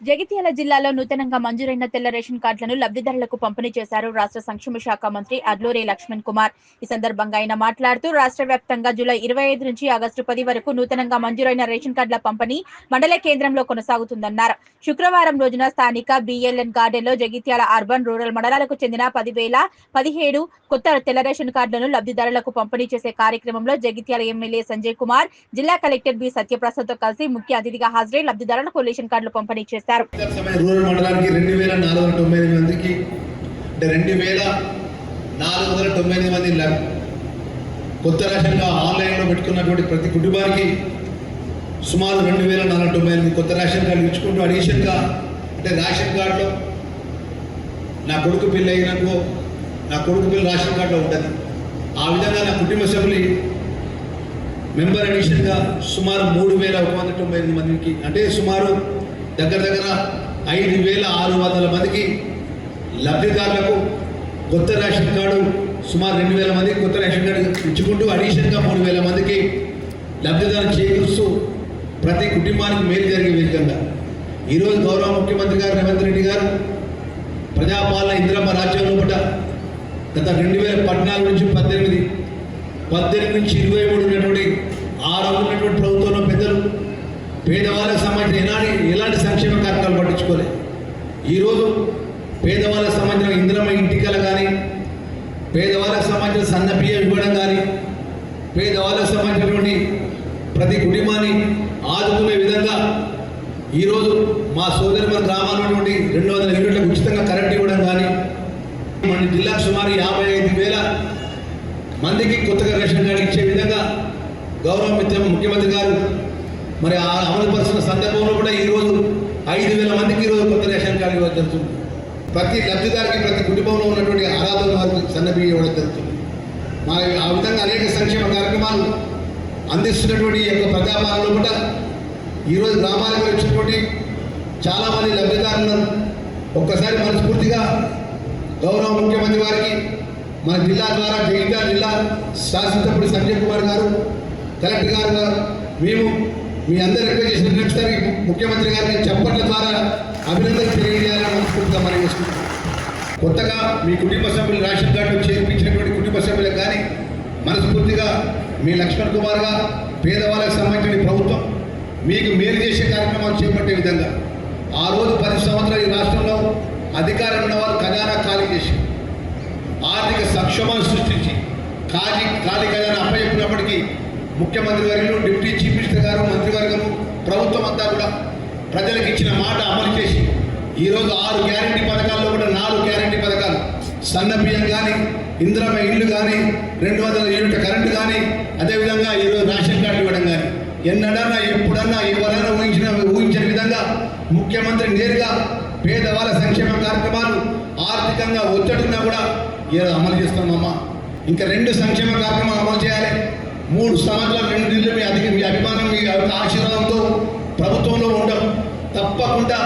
జగిత్యాల జిల్లాలో నూతనంగా మంజూరైన తెల్ల రేషన్ కార్డులను లబ్ధిదారులకు పంపిణీ చేశారు రాష్ట్ర సంక్షేమ శాఖ మంత్రి అడ్లూరి లక్ష్మణ్ కుమార్. ఈ సందర్భంగా ఆయన మాట్లాడుతూ రాష్ట్ర వ్యాప్తంగా జూలై 25 నుంచి ఆగస్టు 10 వరకు నూతనంగా మంజూరైన రేషన్ కార్డుల పంపిణీ మండల కేంద్రంలో కొనసాగుతుందన్నారు. శుక్రవారం రోజున స్థానిక బిఎల్ఎన్ గార్డెన్ లో జగిత్యాల అర్బన్ రూరల్ మండలాలకు చెందిన 10,017 కొత్త తెల్ల రేషన్ కార్డులను లబ్ధిదారులకు పంపిణీ చేసే కార్యక్రమంలో జగిత్యాల ఎమ్మెల్యే సంజయ్ కుమార్, జిల్లా కలెక్టర్ బి సత్యప్రసాద్ తో కలిసి ముఖ్య అతిథిగా హాజరై లబ్ధిదారులకు రేషన్ కార్డులు పంపిణీ చేశారు. రూరల్ మండలానికి 2,498 మందికి అంటే 2,498 మంది కొత్త రేషన్గా ఆన్లైన్లో పెట్టుకున్నటువంటి ప్రతి కుటుంబానికి సుమారు 2,498 కొత్త రేషన్ కార్డు ఇచ్చుకుంటూ అడిషన్గా అంటే రేషన్ కార్డులో నా కొడుకు పిల్ల అయినకు నా కొడుకు పిల్ల రేషన్ కార్డులో ఉంటుంది. ఆ విధంగా నా కుటుంబ సభ్యులు మెంబర్ అడిషన్గా సుమారు 3,198 మందికి అంటే సుమారు దగ్గర 5,600 మందికి లబ్ధిదారులకు కొత్త రేషన్ కార్డు సుమారు 2,000 మందికి కొత్త రేషన్ కార్డు ఇచ్చుకుంటూ అడిషన్గా 3,000 మందికి లబ్ధిదారులు చేకూరుస్తూ ప్రతి కుటుంబానికి మేలు జరిగే విధంగా ఈరోజు గౌరవ ముఖ్యమంత్రి గారు రేవంత్ రెడ్డి గారు ప్రజాపాలన ఇందిరమ్మ రాజ్యం లోపల గత 2014 నుంచి 18 నుంచి 23 ఉన్నటువంటి ఉన్నటువంటి ప్రభుత్వంలో పెద్దలు పేదవాళ్ళకు సంబంధించిన ఎలాంటి సంక్షేమ కార్యక్రమాలు పట్టించుకోలేదు. ఈరోజు పేదవాళ్ళకు సంబంధించిన ఇందిరమ్మ ఇంటికలు కానీ, పేదవాళ్ళకు సంబంధించిన సన్న బియ్యం ఇవ్వడం కానీ, పేదవాళ్ళకు సంబంధించినటువంటి ప్రతి కుటుంబాన్ని ఆదుకునే విధంగా ఈరోజు మా సోదరి మన గ్రామాల్లో 200 యూనిట్లకు ఉచితంగా కరెంట్ ఇవ్వడం కానీ, మన జిల్లాకు సుమారు 55,000 మందికి కొత్తగా రేషన్ కార్డు ఇచ్చే విధంగా గౌరవ ముఖ్యమంత్రి గారు మరి అమలుపరుస్తున్న సందర్భంలో కూడా ఈరోజు 5,000 మందికి ఈరోజు కొత్త రేషన్ కార్డు ఇవ్వడం జరుగుతుంది. ప్రతి లబ్ధిదారికి ప్రతి కుటుంబంలో ఉన్నటువంటి ఆరాధన వారికి సన్నబియ్యం ఇవ్వడం జరుగుతుంది. మరి ఆ విధంగా అనేక సంక్షేమ కార్యక్రమాలు అందిస్తున్నటువంటి ఈ యొక్క ప్రజాపాలనలో కూడా ఈరోజు గ్రామాలకు వచ్చినటువంటి చాలామంది లబ్ధిదారులను ఒక్కసారి మనస్ఫూర్తిగా గౌరవ ముఖ్యమంత్రి వారికి మన జిల్లా ద్వారా జగిత్యాల జిల్లా శాసనసభ్యుడు సంజయ్ కుమార్ గారు, కలెక్టర్ గారు మేము మీ అందరూ రిక్వెస్ట్ చేసిన నెక్స్ట్సారి ముఖ్యమంత్రి గారిని చప్పట్ల ద్వారా అభినందన తెలియజేయాలని మనస్ఫూర్తిగా మనం చేసుకుంటాం. కొత్తగా మీ కుటుంబ సభ్యులు రేషన్ కార్డు చేర్పించినటువంటి కుటుంబ సభ్యులకు కానీ మనస్ఫూర్తిగా మీ లక్ష్మణ్ కుమార్గా పేదవాళ్ళకు సంబంధించిన ప్రభుత్వం మీకు మేలు చేసే కార్యక్రమాలు చేపట్టే విధంగా ఆ రోజు 10 సంవత్సరాలు ఈ రాష్ట్రంలో అధికారం ఉన్న వారు ఖజానా ఖాళీ చేసి ఆర్థిక సంక్షోభాన్ని సృష్టించి ఖాళీ ఖజానా అప్పచెప్పినప్పటికీ ముఖ్యమంత్రి వర్యులు, డిప్యూటీ చీఫ్ మినిస్టర్ గారు, మంత్రివర్గము, ప్రభుత్వం అంతా కూడా ప్రజలకు ఇచ్చిన మాట అమలు చేసి ఈరోజు 6 గ్యారంటీ పథకాల్లో కూడా 4 గ్యారంటీ పథకాలు సన్న బియ్యం కానీ, ఇందిరమ్మ ఇల్లు కానీ, 200 యూనిట్ కరెంటు కానీ, అదేవిధంగా ఈరోజు రేషన్ కార్డు ఇవ్వడం కానీ ఎన్నడన్నా ఎప్పుడన్నా ఎవరైనా ఊహించని విధంగా ముఖ్యమంత్రి నేరుగా పేదవాళ్ళ సంక్షేమ కార్యక్రమాలు ఆర్థికంగా ఒత్తిడినా కూడా ఏదో అమలు చేస్తున్నామమ్మా. ఇంకా 2 సంక్షేమ కార్యక్రమాలు అమలు చేయాలి. 3 సంవత్సరాలు 2 నెలలు మీ అభిమానం మీ ఆశీర్వాదంతో ప్రభుత్వంలో ఉండడం తప్పకుండా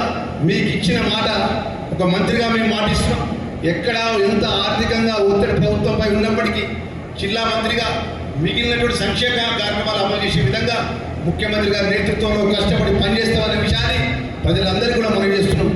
మీకు ఇచ్చిన మాట ఒక మంత్రిగా మేము మాటిస్తున్నాం. ఎక్కడ ఎంత ఆర్థికంగా ఒత్తిడి ప్రభుత్వంపై ఉన్నప్పటికీ జిల్లా మంత్రిగా మిగిలినటువంటి సంక్షేమ కార్యక్రమాలు అమలు చేసే విధంగా ముఖ్యమంత్రి గారి నేతృత్వంలో కష్టపడి పనిచేస్తామనే విషయాన్ని ప్రజలందరికీ కూడా మనం చేస్తున్నాం.